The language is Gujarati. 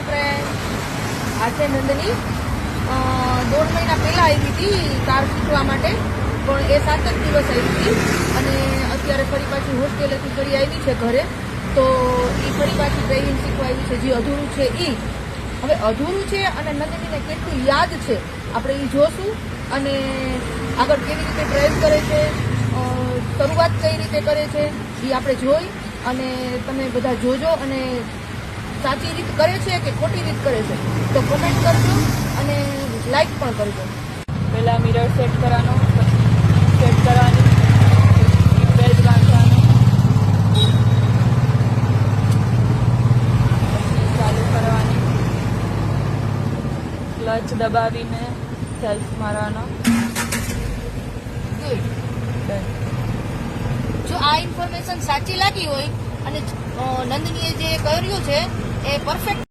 હેલો ફ્રેન્ડ, આજે નંદની 1.5 મહિના પહેલા આવી હતી કાર શીખવા માટે, પણ એ 7 જ દિવસ આવી હતી અને અત્યારે ફરી પાછી હોસ્ટેલેથી ફરી આવી છે ઘરે. તો એ ફરી પાછી ડ્રાઇવિંગ શીખવા આવી છે. જે અધૂરું છે એ હવે અધૂરું છે અને નંદનીને કેટલું યાદ છે આપણે એ જોશું અને આગળ કેવી રીતે ડ્રાઈવ કરે છે, શરૂઆત કઈ રીતે કરે છે એ આપણે જોઈ અને તમે બધા જોજો અને સાચી રીત કરે છે કે ખોટી રીત કરે છે તો કમેન્ટ કરજો અને લાઈક પણ કરજો. પહેલા મિરર સેટ કરવાનો, પછી સેટ કરવાની, સીટ બેલ્ટ બાંધવાનો, પછી ચાલુ કરવાની, ક્લચ દબાવીને સેલ્ફ મારવાનો. જો આ ઇન્ફોર્મેશન સાચી લાગી હોય અને નંદનીએ જે કર્યું છે એ પરફેક્ટ